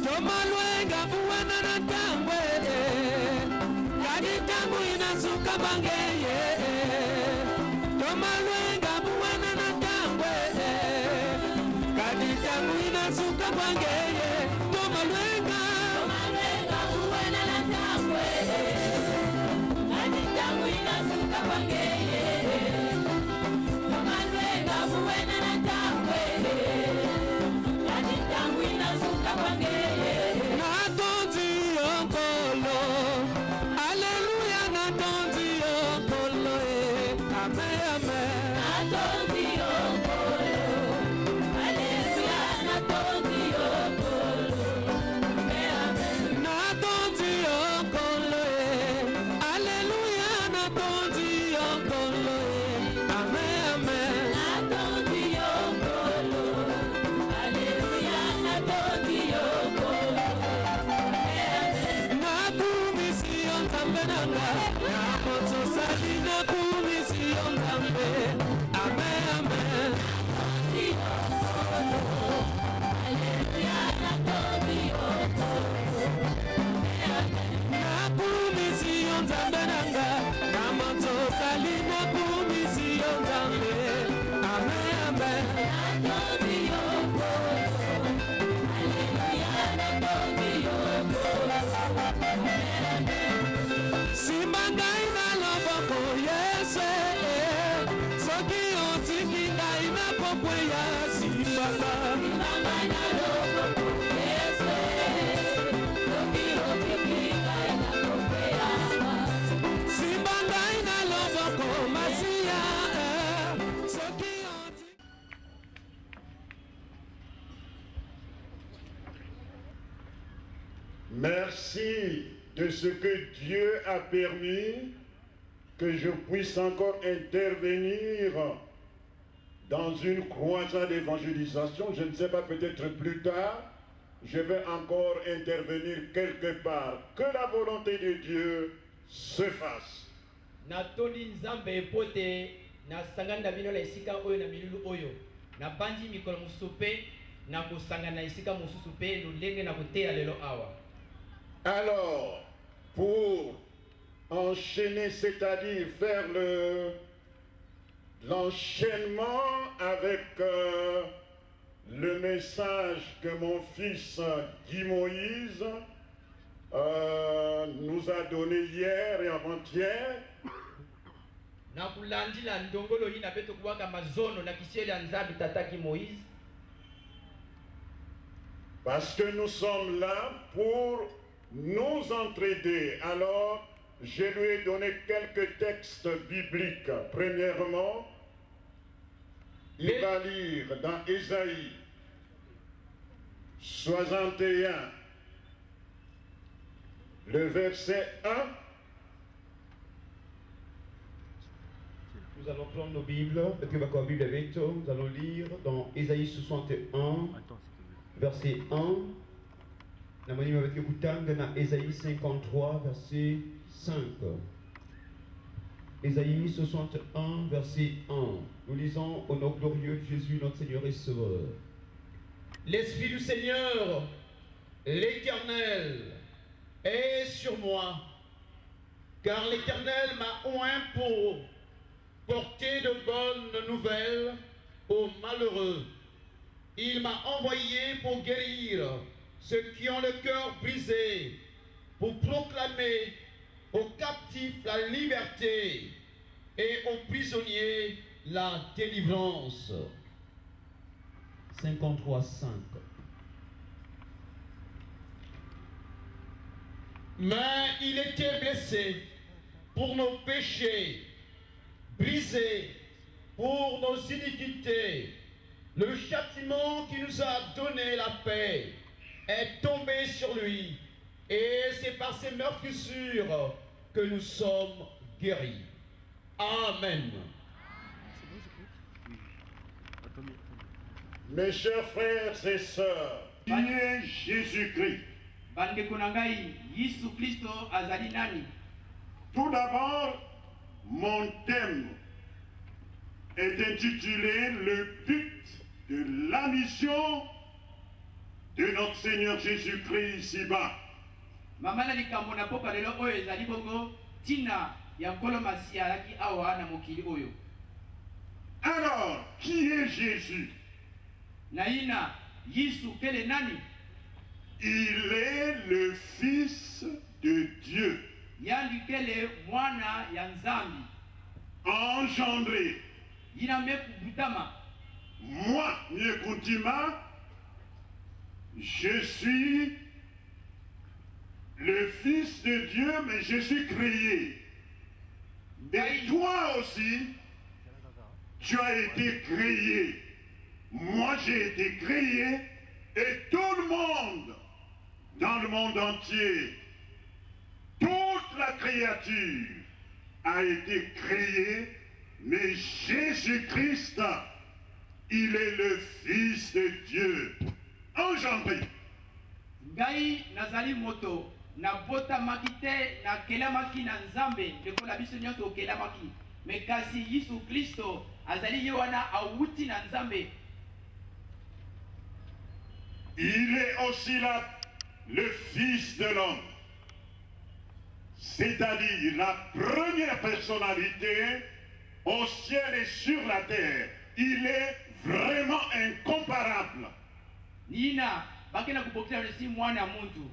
Tomalwenga buwana na tangwe kadi tangu inasuka bangeye Tomalwenga buwana na tangwe kadi tangu inasuka bangeye Tomalwenga buwana na tangwe kadi tangu inasuka bangeye Tomalwenga buwana na tangwe kadi tangu inasuka bangeye Merci de ce que Dieu a permis que je puisse encore intervenir dans une croisade d'évangélisation. Je ne sais pas, peut-être plus tard, je vais encore intervenir quelque part. Que la volonté de Dieu se fasse. Alors, pour enchaîner, c'est-à-dire faire l'enchaînement avec le message que mon fils Guy Moïse nous a donné hier et avant-hier, parce que nous sommes là pour nous entraider. Alors, je lui ai donné quelques textes bibliques. Premièrement, il va lire dans Ésaïe 61, le verset 1. Nous allons prendre nos Bibles, nous allons lire dans Ésaïe 61, verset 1. Ésaïe 53, verset 5. Ésaïe 61, verset 1. Nous lisons au nom glorieux de Jésus, notre Seigneur et Sauveur. L'Esprit du Seigneur, l'Éternel, est sur moi, car l'Éternel m'a oint pour porter de bonnes nouvelles aux malheureux. Il m'a envoyé pour guérir ceux qui ont le cœur brisé, pour proclamer aux captifs la liberté et aux prisonniers la délivrance. 53:5. Mais il était blessé pour nos péchés, brisé pour nos iniquités. Le châtiment qui nous a donné la paix est tombé sur lui, et c'est par ses meurtrissures que nous sommes guéris. Amen. Mes chers frères et sœurs, qui est Jésus-Christ? Tout d'abord, mon thème est intitulé « Le but de la mission de notre Seigneur Jésus-Christ ici-bas. Mamana likambo na poka lelo oyo ezali bongo tina ya nkolo Masiya alaki awa na mokili oyo. Alors, qui est Jésus? Naina Yesu kele nani? Il est le Fils de Dieu, Yandi kele mwana ya Nzambi. engendré. Yina mekubutama. Moi, Nyekuntima, je suis le Fils de Dieu, mais je suis créé. Et toi aussi, tu as été créé. Moi, j'ai été créé. Et tout le monde, dans le monde entier, toute la créature a été créée. Mais Jésus-Christ, il est le Fils de Dieu, engendré. Ngai nazali moto na bota makite na kelamaki na Nzambe lekola biso nyonso kelamaki. Mais kasi Yesu Kristo azali yewana awuti na Nzambe. Il est aussi là le Fils de l'homme, c'est-à-dire la première personnalité au ciel et sur la terre. Il est vraiment incomparable. Nina bakena kupokea nesi mwana muntu.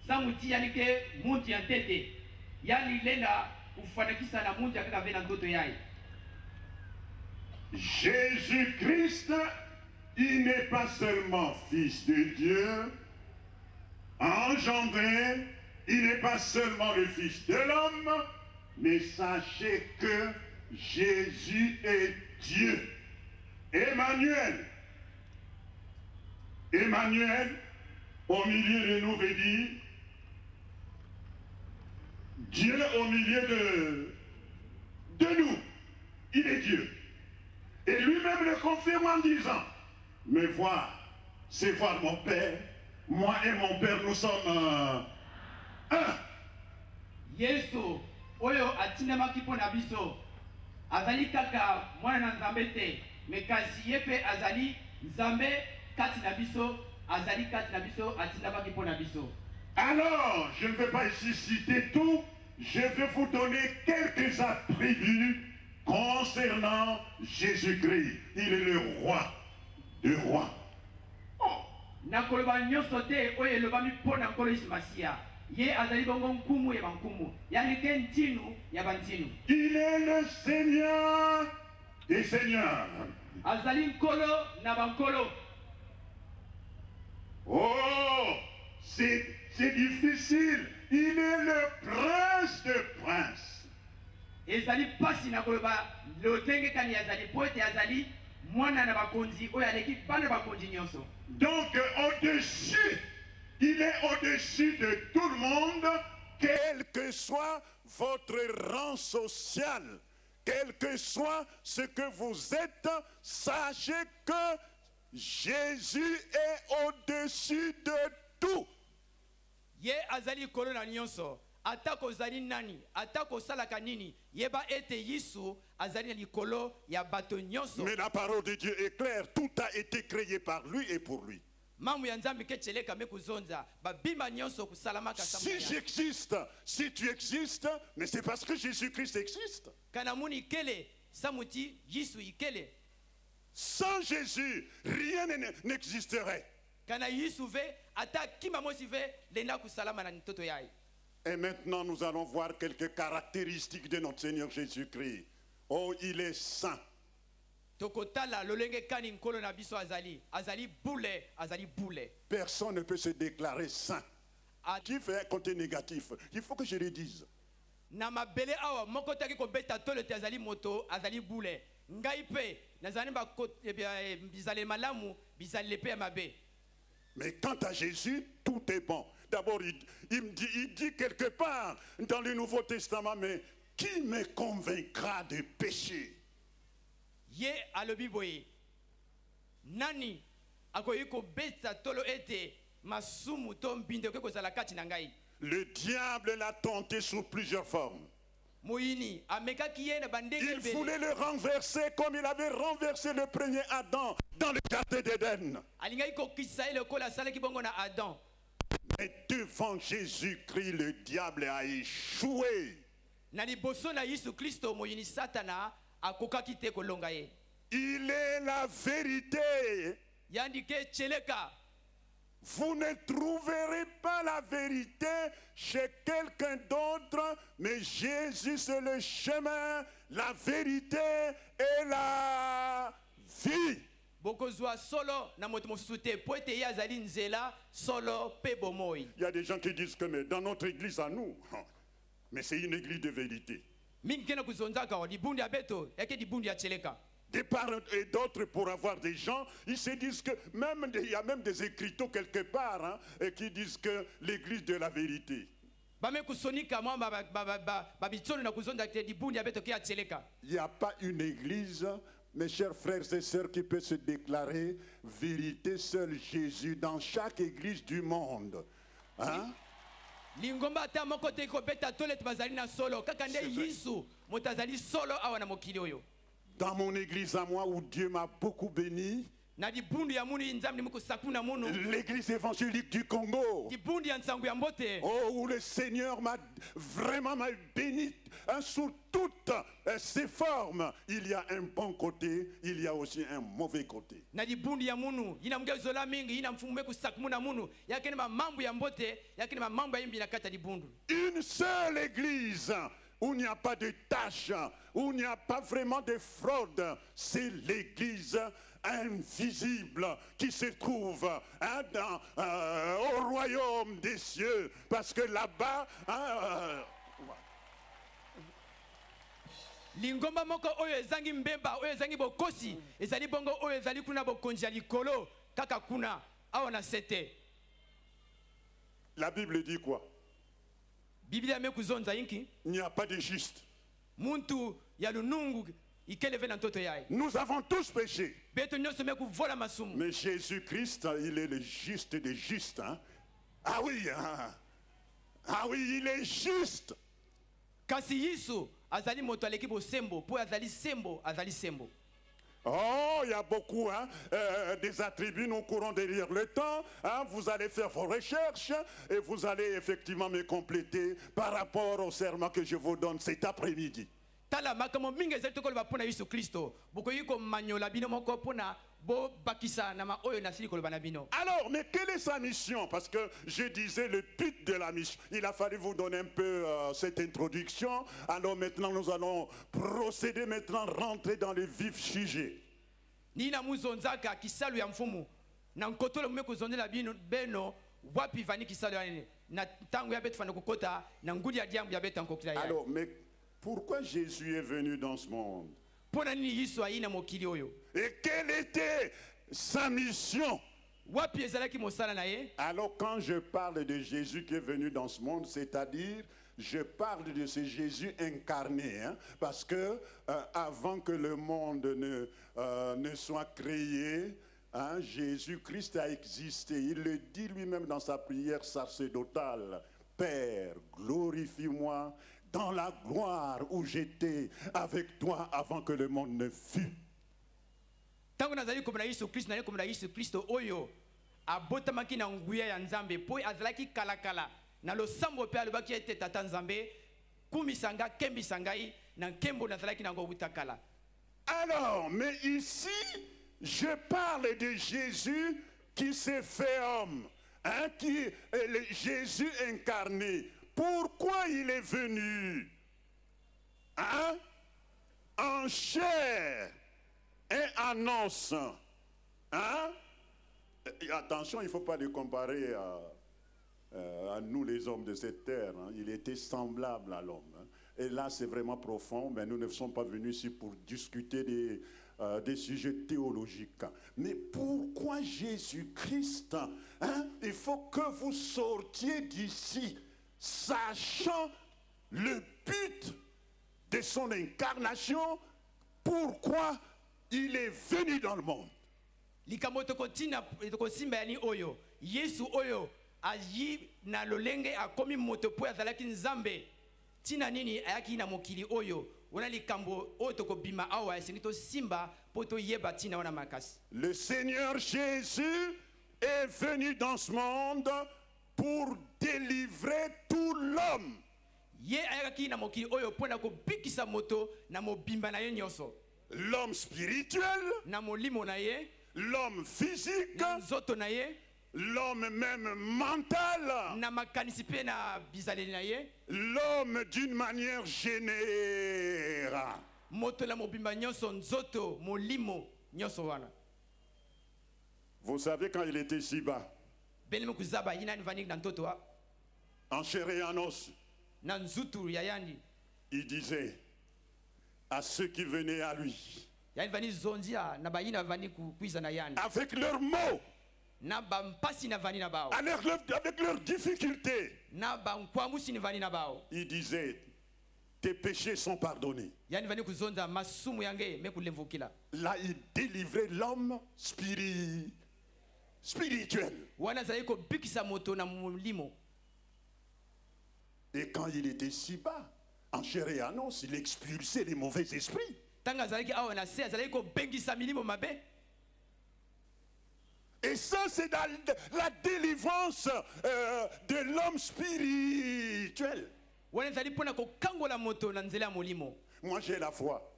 Samuti yanike muntu ya tete. Yani lenda kufanakisa na muntu akaka vena ndoto yai. Jésus-Christ, il n'est pas seulement Fils de Dieu, engendré, il n'est pas seulement le Fils de l'homme, mais sachez que Jésus est Dieu. Emmanuel. Emmanuel, au milieu de nous, veut dire Dieu au milieu de nous. Il est Dieu. Et lui-même le confirme en disant, me voir, c'est voir mon Père. Moi et mon Père, nous sommes un. Yesu oyo atinamaki pona biso. Azali kaka mwana na Nzambe te. Mekasi yepe azali Nzambe kati na biso. Azali kati na biso atinamaki pona biso. Alors, je ne vais pas ici citer tout. Je vais vous donner quelques attributs concernant Jésus-Christ. Il est le roi des rois. Nakoloba nyonso te oyo elobami pona nkolo Yesu Masiya. Ye azali bongo nkumu ya bankumu. Yani ke ntinu ya bantinu. Il est le Seigneur des seigneurs. Azali nkolo na bankolo. Oh, c'est difficile. Il est le prince de princes. Ezali pasi na koloba lotenge kani azali poete azali mwana na bakonzi oyo aleki bana bakonzi nyonso. Donc au-dessus, il est au-dessus de tout le monde, quel que soit votre rang social, quel que soit ce que vous êtes, sachez que Jésus est au-dessus de tout. Ye azali kolo na nyonso. Atako zali nani, atako salaka nini, yeba ete Yesu azali na likolo ya bato nyonso. Mais la parole de Dieu est claire, tout a été créé par lui et pour lui. Mamu ya Nzambe ke cheleka me kuzonza, babimba nyonso kusalamaka Si j'existe, si tu existes, mais c'est parce que Jésus-Christ existe. Kanamuni kele, samuti Yesu ikele. Sans Jésus, rien n'existerait. Kana Yesu ve, ata kima mosi ve, lenda kusalama na ntoto yai. Et maintenant, nous allons voir quelques caractéristiques de notre Seigneur Jésus-Christ. Oh, il est saint. Tokotala lolenge kani nkolo na biso azali, azali boule. Personne ne peut se déclarer saint. Qui fait un côté négatif? Il faut que je le dise. Na mabele awa moko taki ko beta tolo te azali moto, azali boule. Ngai pe nazali ba bizale malamu, bizale pe mabe. Mais quant à Jésus, tout est bon. D'abord, il dit quelque part dans le Nouveau Testament, mais qui me convaincra de péché? Ye alobi boye. Nani akoyiko beta tolo ete masumu to mbinde ko kozala kati na ngai. Le diable l'a tenté sous plusieurs formes. Moïni amekaki ye na bandenge Il ebele. voulait le renverser comme il avait renversé le premier Adam dans le jardin d'Éden. Alingaki kokisa ye lokola asalaki bongo na Adam. Mais devant Jésus-Christ, le diable a échoué. Na liboso na Yesu Kristo moyini Satana akokaki te kolonga ye. Il est la vérité. Yandike cheleka. Vous ne trouverez pas la vérité chez quelqu'un d'autre, mais Jésus c'est le chemin, la vérité et la vie. Bokozwa solo na moto mosusu te po ete ye azali nzela solo pe bomoi. Il y a des gens qui disent que mais dans notre église à nous, mais c'est une église de vérité. Mingi kena kuzonzaka wa dibundi ya beto yake dibundi ya cheleka. Des part et d'autres pour avoir des gens, ils se disent que même il y a même des écriteaux quelque part et qui disent que l'église de la vérité. Bame kusonika mwa babitsolo na kuzonza te dibundi ya beto ke ya cheleka. Il n'y a pas une église, mes chers frères et sœurs, qui peut se déclarer vérité, seul Jésus dans chaque église du monde. Hein? Lingomba ata moko te ko beta tolet bazali na solo kaka nde Yesu motazali solo awa na mokili oyo. Dans mon église à moi où Dieu m'a beaucoup béni, Na dibundi ya munu nzambi muko sakuna munu. l'église évangélique du Congo, Dibundi ya nsangu ya mbote. oh, où le Seigneur m'a vraiment béni sous toutes ses formes. Il y a un bon côté, il y a aussi un mauvais côté. Na dibundi ya munu ina mgezola mingi ina mfumume kusakumuna munu yakene mambo ya mbote yakene mambo ya imbi na kata dibundu. Une seule église où il n'y a pas de tâches, où il n'y a pas vraiment de fraude, c'est l'église invisible qui se trouve au royaume des cieux. Parce que là-bas, Lingomba moko oyo ezangi mbemba oyo ezangi bokosi ezali bongo oyo ezali kuna bokonzi ya likolo kaka kuna awa na sete. la Bible dit quoi? Biblia mekuzonza inki Il n'y a pas de juste. muntu ya lunungu ikeleve na ntoto yaye. Nous avons tous péché. Beto nyoso mekuvola masumu. Mais Jésus-Christ, il est le juste des justes. Hein? Ah oui, hein? Ah oui, il est juste. Kasi Yesu azali moto aleki bosembo po azali sembo azali sembo. Oh, il y a beaucoup des attributs, nous courons derrière le temps. Hein, vous allez faire vos recherches et vous allez effectivement me compléter par rapport au serment que je vous donne cet après-midi. Tala makamo mingi ezali tokolo bapona Yesu Kristo. Bokoyi ko manyola bino moko pona bo bakisa na ma oyo nasili koloba na bino. Alors, mais quelle est sa mission? Parce que je disais le but de la mission. Il a fallu vous donner un peu cette introduction. Alors maintenant, nous allons procéder, maintenant rentrer dans le vif sujet. Nina muzonzaka kisalu ya mfumu. Na nkotolo mmeko zondela bino beno wapi vani kisalu ya nene. Na tangu ya betu fana kukota na ngudi ya diambu ya betu ankokila ya. Alors, mais pourquoi Jésus est venu dans ce monde? Pona nini Yesu aina mokili oyo? Et quelle était sa mission? Wapi ezalaki mosala na ye? Alors quand je parle de Jésus qui est venu dans ce monde, c'est-à-dire je parle de ce Jésus incarné, hein, parce que avant que le monde ne soit créé, hein, Jésus-Christ a existé. Il le dit lui-même dans sa prière sacerdotale. Père, glorifie-moi dans la gloire où j'étais avec toi avant que le monde ne fût. Tangu nazali komona Yesu Kristo na komona Yesu Kristo oyo abotamaki na nguya ya Nzambe po azalaki kalakala na losambo pe alobaki ete tata Nzambe kumisanga kembisangai na kembo nazalaki na ngo butakala. Alors, mais ici, je parle de Jésus qui s'est fait homme, hein, qui est le Jésus incarné. Pourquoi il est venu, hein, en chair et en os, hein? Et attention, il ne faut pas le comparer à nous les hommes de cette terre. Hein. Il était semblable à l'homme. Hein. Et là, c'est vraiment profond, mais nous ne sommes pas venus ici pour discuter des sujets théologiques. Mais pourquoi Jésus-Christ, hein? Il faut que vous sortiez d'ici, sachant le but de son incarnation, pourquoi il est venu dans le monde. Likambo tokotina tokosimba yani oyo Yesu oyo ayi na lolenge akomi moto po azalaki Nzambe tina nini ayaki na mokili oyo wana likambo oyo tokobima awa esengi tosimba mpo toyeba tina wana makasi. Le Seigneur Jésus est venu dans ce monde pour délivrer tout l'homme. Ye ayaki na mokili oyo mpo na kobikisa moto na mobimba na ye nyonso. L'homme spirituel, na molimo na ye, l'homme physique, na nzoto na ye, l'homme même mental, na makanisi pe na bizaleli na ye, l'homme d'une manière générale. Moto la mobimba nyonso nzoto molimo nyonso wana. Vous savez quand il était si bas, Belimo kuzaba yina nivani na ntoto wa, en chair et en os, na nzutu ya yandi, il disait à ceux qui venaient à lui, yani vani zondia na bayina vani kuiza na yandi, avec leurs mots, na bampasi na vani na bao, avec leurs difficultés, na bankwamusi ni vani na bao, il disait tes péchés sont pardonnés. yani vani kuzonda masumu yange me kulevukila. Là il délivrait l'homme spirituel. Wana zaiko bikisa moto na molimo. Et quand il était si bas, en chair et en os, il expulsait les mauvais esprits. Et ça, c'est la délivrance de l'homme spirituel. Moi, j'ai la foi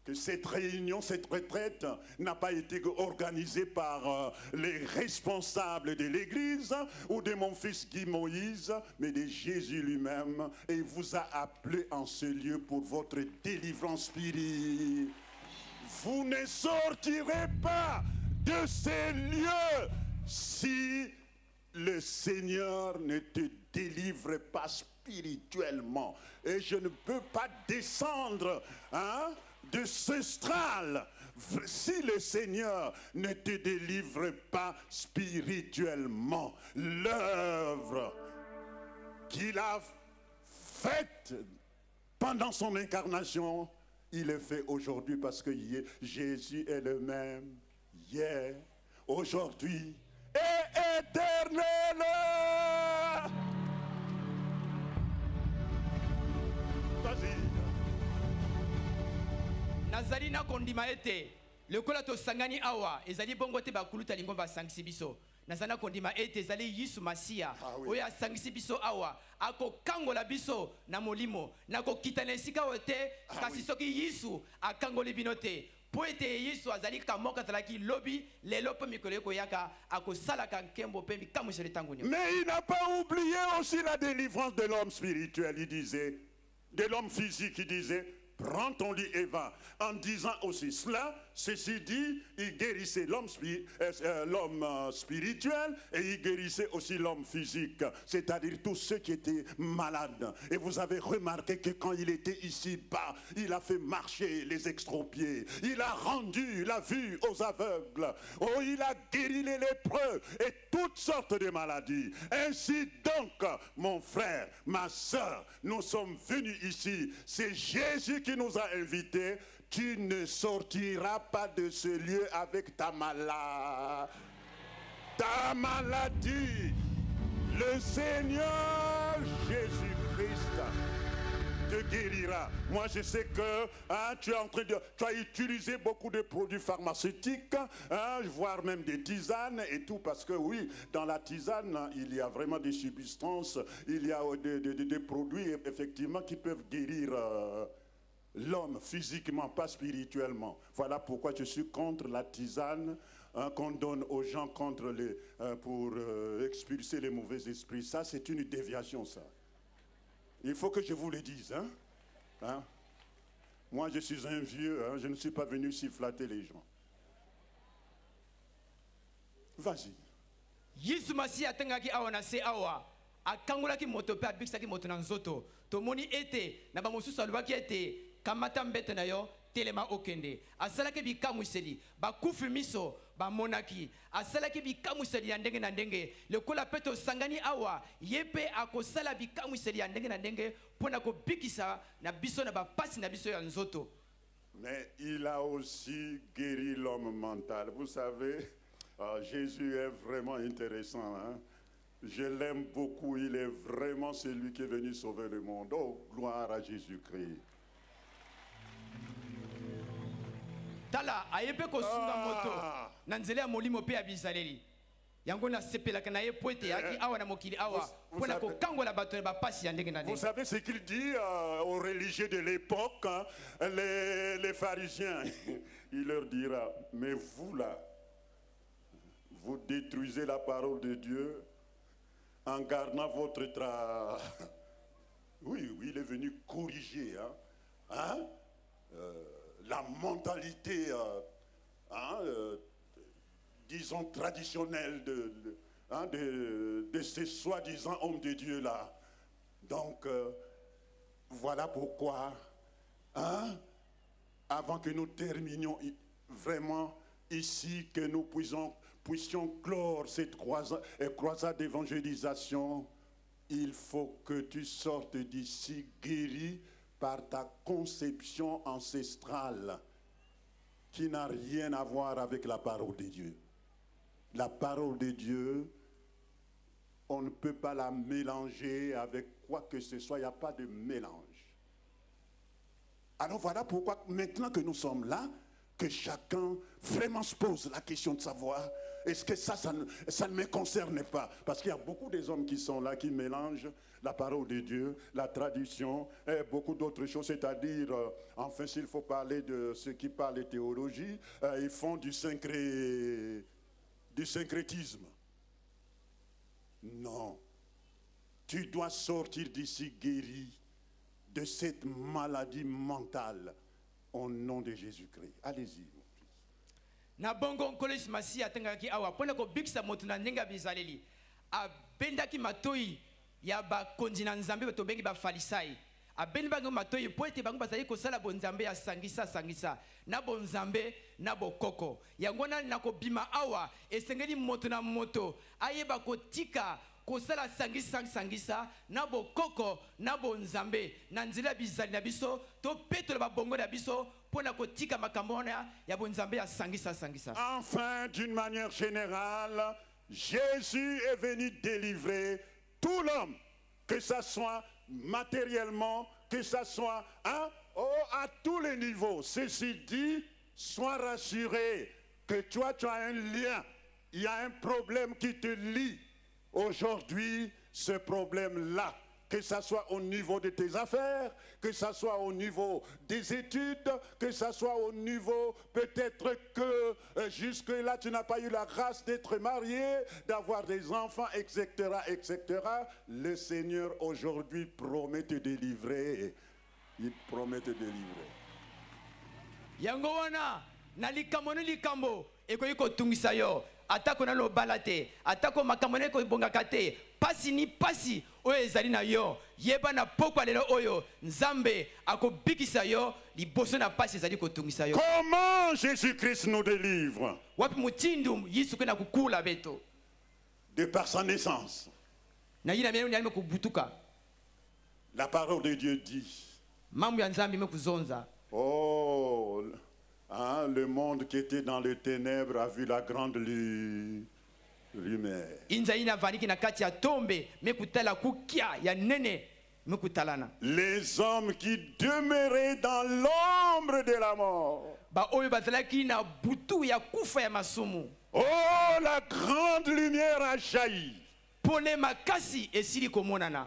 que cette réunion, cette retraite n'a pas été organisée par les responsables de l'Église ou de mon fils Guy Moïse, mais de Jésus lui-même. Et il vous a appelé en ce lieu pour votre délivrance spirituelle. Vous ne sortirez pas de ces lieux si le Seigneur ne te délivre pas spirituellement. Et je ne peux pas descendre, de ce stral si le Seigneur ne te délivre pas spirituellement. L'œuvre qu'il a faite pendant son incarnation, il le fait aujourd'hui parce que Jésus est le même hier, aujourd'hui et éternel. Vas-y. Nazali na kondima ete lekola to sangani awa ezali bongo te bakuluta lingo ba sangisi biso. Nazana kondima ete ezali Yesu Masia oya sangisi biso awa ako kangola biso na molimo na ko kitana esika ote kasi soki Yesu akangoli binote po ete Yesu azali kamoka talaki lobi lelo pe mikolo ko yaka ako salaka nkembo pe mikamusele tango nyo. Mais il n'a pas oublié aussi la délivrance de l'homme spirituel, il disait, de l'homme physique, il disait prends ton lit et va. En disant aussi cela, ceci dit, il guérissait l'homme spirituel et il guérissait aussi l'homme physique, c'est-à-dire tous ceux qui étaient malades. Et vous avez remarqué que quand il était ici-bas, il a fait marcher les extropiés, il a rendu la vue aux aveugles, il a guéri les lépreux et toutes sortes de maladies. Ainsi donc, mon frère, ma soeur, nous sommes venus ici. C'est Jésus qui nous a invités. Tu ne sortiras pas de ce lieu avec ta maladie. Le Seigneur Jésus-Christ te guérira. Moi, je sais que tu as utilisé beaucoup de produits pharmaceutiques, voire même des tisanes et tout, parce que oui, dans la tisane, il y a vraiment des substances, il y a des produits, effectivement, qui peuvent guérir l'homme physiquement, pas spirituellement. Voilà pourquoi je suis contre la tisane qu'on donne aux gens pour expulser les mauvais esprits. Ça, c'est une déviation, ça. Il faut que je vous le dise. Moi, je suis un vieux, je ne suis pas venu ici flatter les gens. Vas-y. Yesu Masia atengaki awa na se awa akangolaki moto pe abikisaki moto na nzoto tomoni ete na bamosusu alobaki ete kamata mbete na yo telema okende asalaki bikamwiseli bakufi miso bamonaki asalaki bikamwiseli ya ndenge na ndenge lekola pe tosangani awa ye pe akosala bikamwiseli ya ndenge na ndenge mpona kobikisa na biso na bapasi na biso ya nzoto. Mais il a aussi guéri l'homme mental. Vous savez, Jésus est vraiment intéressant. Je l'aime beaucoup, il est vraiment celui qui est venu sauver le monde. Oh, gloire à Jésus-Christ. Tala ayebe kosunga moto na nzela ya molimo pe ya bizaleli. Yango na sepelaka na ye poete yaki awa na mokili awa pona ko kangola bato ba pasi ya ndenge na ndenge. Vous savez ce qu'il dit aux religieux de l'époque, hein, les pharisiens. Il leur dira, mais vous là, vous détruisez la parole de Dieu en gardant votre Oui, il est venu corriger la mentalité, disons, traditionnelle de ces soi-disant hommes de Dieu là. Donc, voilà pourquoi, avant que nous terminions vraiment ici, que nous puissions clore cette croisade d'évangélisation, il faut que tu sortes d'ici guéri par ta conception ancestrale qui n'a rien à voir avec la parole de Dieu. La parole de Dieu, on ne peut pas la mélanger avec quoi que ce soit, il n'y a pas de mélange. Alors voilà pourquoi maintenant que nous sommes là, que chacun vraiment se pose la question de savoir, est-ce que ça ne me concerne pas? Parce qu'il y a beaucoup des hommes qui sont là, qui mélangent la parole de Dieu, la tradition, et beaucoup d'autres choses, c'est-à-dire, enfin, s'il faut parler de ceux qui parlent de théologie, ils font du syncrétisme. Non. Tu dois sortir d'ici guéri de cette maladie mentale au nom de Jésus-Christ. Allez-y, mon fils. Na bongo collège masi atengaki awa pona ko bikisa moto na ndenga bizaleli abendaki matoi ya ba konzina nzambe to bengi ba falisai abendi bango matoi poete bango bazali ko sala bonzambe ya sangisa na bonzambe na bokoko yango na ko bima awa esengeli moto na moto ayeba ko tika kosala sangisa na bokoko na bonzambe na nzela bizali na biso to petolo ba bongo na biso pona kotika makambona ya bonzambe ya sangisa. Enfin, d'une manière générale, Jésus est venu délivrer tout l'homme, que ça soit matériellement, que ça soit à tous les niveaux. Ceci dit, sois rassuré que toi tu as un lien, il y a un problème qui te lie. Aujourd'hui, ce problème-là, que ce soit au niveau de tes affaires, que ce soit au niveau des études, que ce soit au niveau peut-être que jusque-là tu n'as pas eu la grâce d'être marié, d'avoir des enfants, etc., etc. Le Seigneur aujourd'hui promet te délivrer. Il promet te délivrer. Yango wana na likambo ni likambo ekoyi kotungisa yo atako na lobala te atako makambo ne ko bongaka te pasi ni pasi oyo ezali na yo yeba na pokwa lelo oyo nzambe akobikisa yo liboso na pasi ezali kotungisa yo. Comment Jésus-Christ nous délivre? Wapi mutindu Yesu kwena kukula beto de par sa naissance. Na yina mene nyalime kubutuka. La parole de Dieu dit. Mambo ya nzambe mekuzonza. Oh, le monde qui était dans les ténèbres a vu la grande lumière. Les hommes qui demeuraient dans l'ombre de la mort. Oh, la grande lumière a jailli.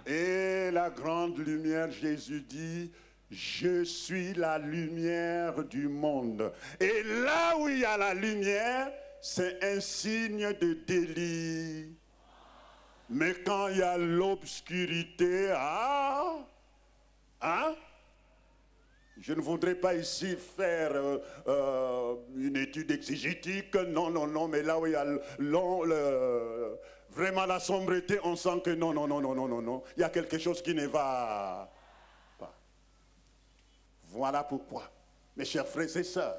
Et la grande lumière, Jésus dit, je suis la lumière du monde. Et là où il y a la lumière, c'est un signe de délit. Mais quand il y a l'obscurité, je ne voudrais pas ici faire une étude exégétique. Non, mais là où il y a vraiment la sombreté, on sent que non. Il y a quelque chose qui ne va pas. Voilà pourquoi, mes chers frères et sœurs,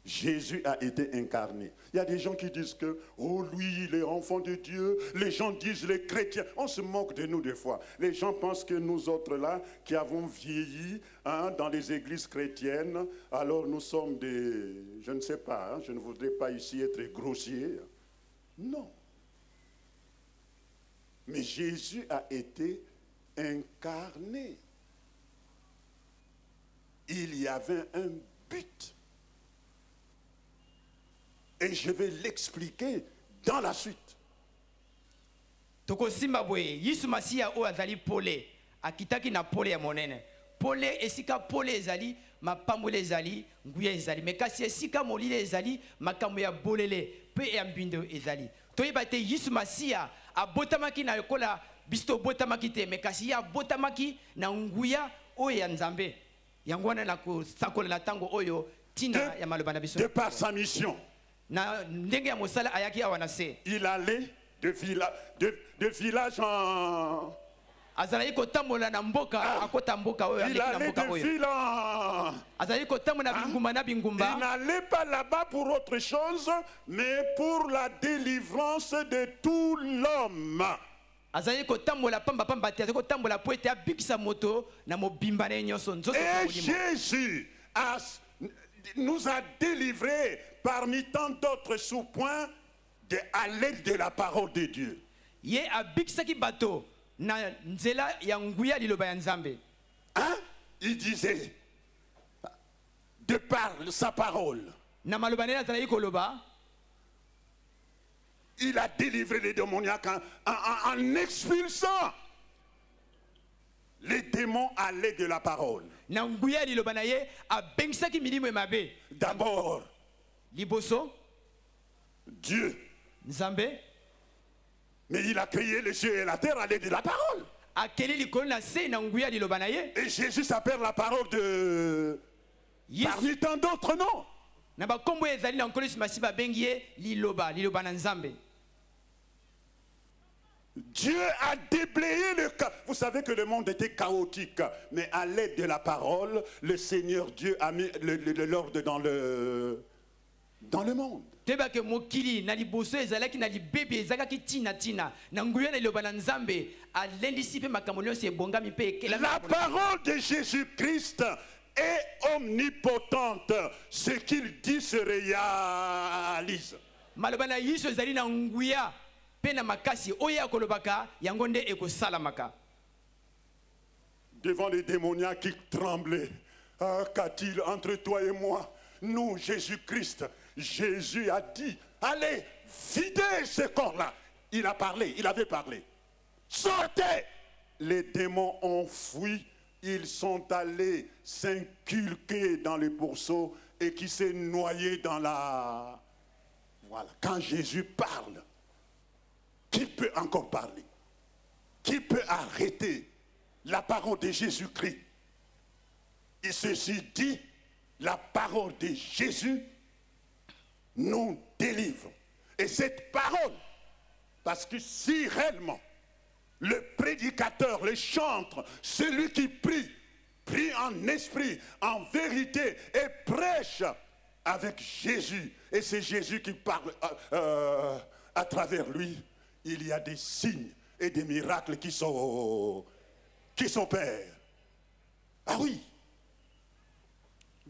Jésus a été incarné. Il y a des gens qui disent que, oh lui, il est enfant de Dieu. Les gens disent les chrétiens. On se moque de nous des fois. Les gens pensent que nous autres là, qui avons vieilli dans les églises chrétiennes, alors nous sommes des, je ne sais pas, je ne voudrais pas ici être grossier. Non. Mais Jésus a été incarné. Il y avait un but. Et je vais l'expliquer dans la suite. tokosimba boye yisu masiya oyo azali pole akitaki na pole ya monene pole esika pole ezali mapamboli ezali nguya ezali me kasi esika molili ezali makambo ya bolele mpe ya mbindo ezali toyeba te yisu masiya abotamaki na lokola biso tobotamaki te me kasi ye abotamaki na nguya oyo ya nzambe yango wana na kosakolela ntango oyo ntina ya maloba na biso De par sa mission, na ndenge ya mosala ayaki awa na se il allait de village en... azalaki kotambola na mboka akota mboka oyo Il aleki na allait mboka de oyo ville en... azalaki kotambola na bingumba na Il bingumba n'allait pas là-bas pour autre chose, mais pour la délivrance de tout l'homme. azalaki kotambola pamba te azalaki kotambola po ete abikisa moto na mobimba na ye nyonso nzoto Et molimo Jésus nous a délivrés parmi tant d'autres sous-points à l'aide de la parole de Dieu. ye abikisaki bato na nzela ya nguya liloba ya nzambe Hein? Il disait, de par sa parole, na maloba na ye azalaki koloba il a délivré les démoniaques en expulsant les démons à l'aide de la parole. na nguya liloba na ye abengisaki milimo emabe D'abord, liboso Dieu, nzambe mais il a créé les cieux et la terre à l'aide de la parole. akeli likolo na se na nguya liloba na ye Et Jésus s'appelle la parole de... yesu Parmi tant d'autres noms. na bakombo oyo ezali na nkolo yesu masiba abengi ye liloba na nzambe Dieu a déblayé le chaos. Vous savez que le monde était chaotique, mais à l'aide de la parole, le Seigneur Dieu a mis l'ordre dans le monde. toyeba ke mokili na liboso ezalaki na libebi ezalaki tina na nguya na liloba na nzambe alendisi mpe makambo nyonso ebongami mpe ekelami La parole de Jésus-Christ est omnipotente. Ce qu'il dit se réalise. maloba na yesu ezali na nguya mpe na makasi oyo akolobaka yango nde ekosalamaka Devant les démoniaques qui tremblaient. Ah, qu'a-t-il entre toi et moi? Nous, Jésus-Christ, Jésus a dit, allez, videz ce corps-là. Il a parlé, il avait parlé. Sortez! Les démons ont fui, ils sont allés s'inculquer dans les pourceaux et qui s'est noyé dans la... Voilà, quand Jésus parle, qui peut encore parler? Qui peut arrêter la parole de Jésus-Christ? Et ceci dit, la parole de Jésus nous délivre. Et cette parole, parce que si réellement le prédicateur, le chantre, celui qui prie en esprit, en vérité, et prêche avec Jésus, et c'est Jésus qui parle à travers lui, il y a des signes et des miracles qui s'opèrent. Ah oui.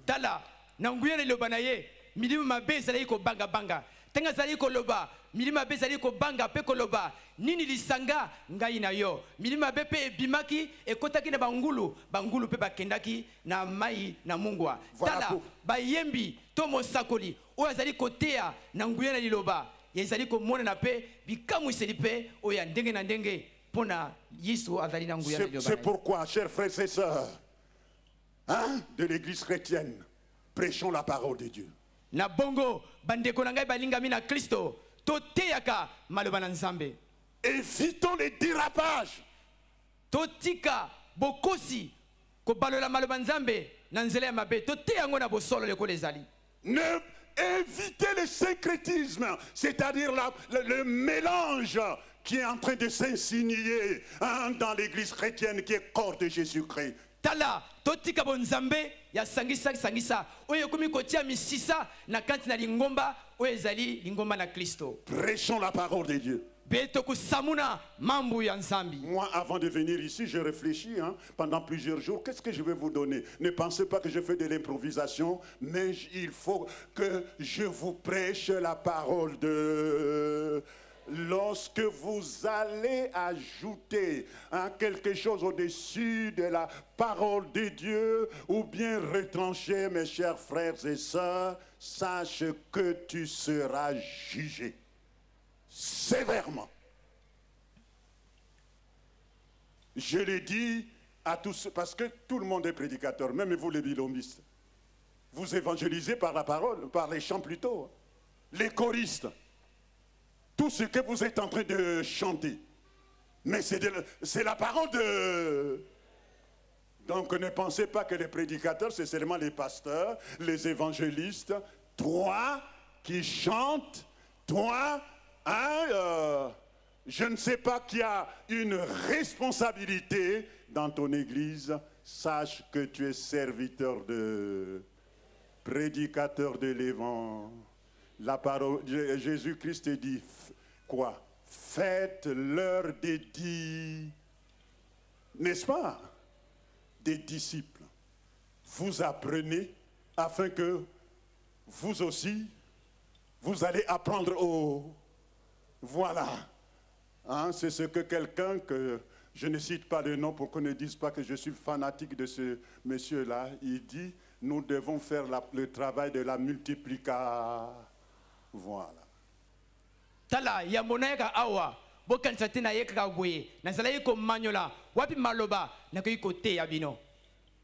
tala na nguya na liloba na ye milimo mabe ezalaki kobangabanga ntango azalaki koloba milimo mabe ezalaki kobanga mpe koloba nini lisanga ngai na yo milimo mabe mpe ebimaki ekotaki na bangulu mpe bakendaki na mai na mungwa tala bayembi to mosakoli oyo azali koteya na nguya na liloba ezali komonana mpe bikamwiseli mpe oyo ya ndenge na ndenge mpo na yesu azali na nguya na liloba C'est pourquoi, chers frères et sœurs, hein, de l'église chrétienne, prêchons la parole de Dieu. na bongo bandeko na ngai balingami na kristo toteyaka maloba na nzambe Évitons les dérapages. totika bokosi kobalola maloba nzambe na nzela ya mabe toteya yango na bosolo lokola ezali Évitez le syncrétisme, c'est-à-dire le mélange qui est en train de s'insinuer dans l'église chrétienne qui est corps de Jésus-Christ. tala totika bonzambe ya sangisa oyo ekomi kotia misisa na kati na lingomba oyo ezali lingomba na kristo Prêchons la parole de Dieu. be tokosamuna mambu ya nzambi Moi, avant de venir ici, je réfléchis pendant plusieurs jours. Qu'est-ce que je vais vous donner? Ne pensez pas que je fais de l'improvisation, mais il faut que je vous prêche la parole de lorsque vous allez ajouter quelque chose au-dessus de la parole de Dieu, ou bien retrancher, mes chers frères et sœurs, sache que tu seras jugé sévèrement. Je l'ai dit à tous, parce que tout le monde est prédicateur, même vous les bilombistes. Vous évangélisez par la parole, par les chants plutôt. Les choristes, tout ce que vous êtes en train de chanter. Mais c'est la parole de... Donc ne pensez pas que les prédicateurs, c'est seulement les pasteurs, les évangélistes. Toi qui chantes, toi, je ne sais pas qui a une responsabilité dans ton église. Sache que tu es serviteur de... prédicateur de l'évangile. La parole, Jésus-Christ dit quoi? Faites-leur des dits, n'est-ce pas? Des disciples. Vous apprenez afin que vous aussi, vous allez apprendre au... Voilà. Hein, c'est ce que quelqu'un que je ne cite pas de nom pour qu'on ne dise pas que je suis fanatique de ce monsieur-là, il dit, nous devons faire le travail de la multiplication. Voilà. Tala ya monaka awa bokanisa te na ye kaka boye nazala ye komanyola wapi maloba nakoki koteya bino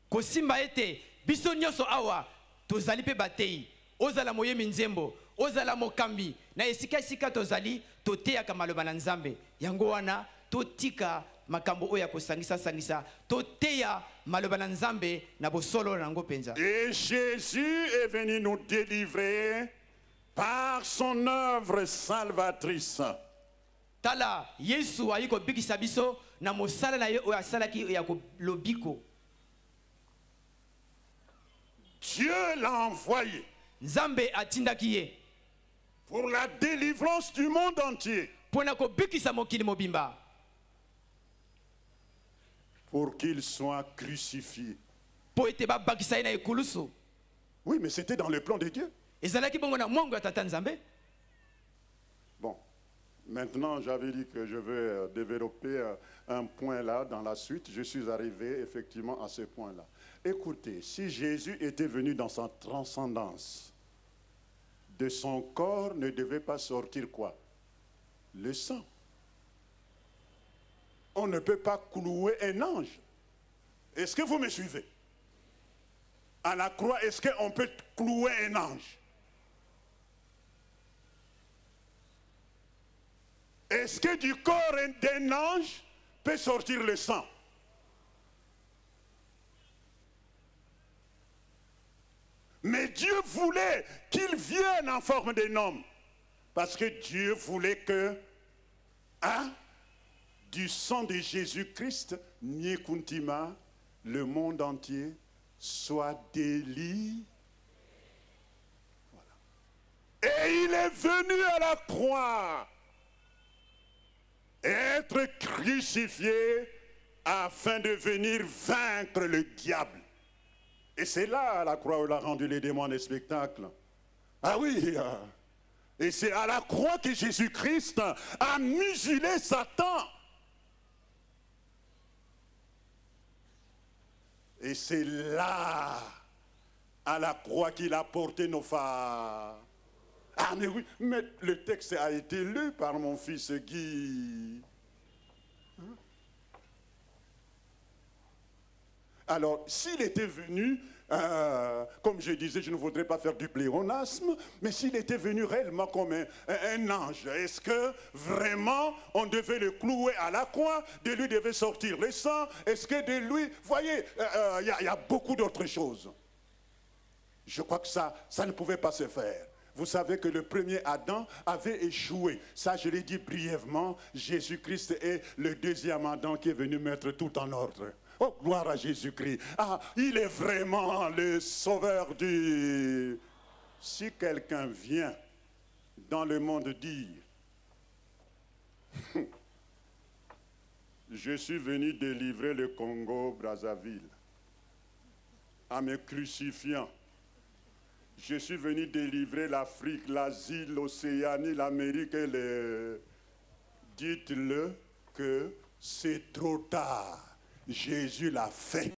kosimba ete biso nyonso awa tozali mpe batei ozala moyembi nzembo ozala mokambi na esika tozali toteyaka maloba na Nzambe yango wana totika makambo oya kosangisa toteya maloba na Nzambe na bosolo nango penza. Et Jésus est venu nous délivrer par son œuvre salvatrice. Tala Yesu ayiko bikisa biso na mosala na ye oya salaki ya lobiko. Dieu l'a envoyé Nzambe atindaki ye pour la délivrance du monde entier. Pona ko bikisa mokili mobimba. Pour qu'il soit crucifié. Po ete ba bakisa na ekulusu. Oui, mais c'était dans le plan de Dieu. Bon, maintenant j'avais dit que je vais développer un point là dans la suite. Je suis arrivé effectivement à ce point-là. Écoutez, si Jésus était venu dans sa transcendance, de son corps ne devait pas sortir quoi? Le sang. On ne peut pas clouer un ange. Est-ce que vous me suivez? À la croix, est-ce qu'on peut clouer un ange? Est-ce que du corps d'un ange peut sortir le sang? Mais Dieu voulait qu'il vienne en forme d'un homme. Parce que Dieu voulait que, du sang de Jésus-Christ, Niekuntima, le monde entier, soit délivré. Voilà. Et il est venu à la croix, être crucifié afin de venir vaincre le diable. Et c'est là à la croix où il a rendu les démons des spectacles. Ah oui, et c'est à la croix que Jésus-Christ a muselé Satan. Et c'est là, à la croix, qu'il a porté nos phares. Ah mais oui, mais le texte a été lu par mon fils Guy. Alors, s'il était venu, comme je disais, je ne voudrais pas faire du pléonasme, mais s'il était venu réellement comme un ange, est-ce que vraiment on devait le clouer à la croix, de lui devait sortir le sang, est-ce que de lui, voyez, il y a beaucoup d'autres choses. Je crois que ça ne pouvait pas se faire. Vous savez que le premier Adam avait échoué. Ça, je l'ai dit brièvement, Jésus-Christ est le deuxième Adam qui est venu mettre tout en ordre. Oh, gloire à Jésus-Christ. Ah, il est vraiment le sauveur du... Si quelqu'un vient dans le monde dire je suis venu délivrer le Congo-Brazzaville en me crucifiant. Je suis venu délivrer l'Afrique, l'Asie, l'Océanie, l'Amérique et Dites-le que c'est trop tard. Jésus l'a fait.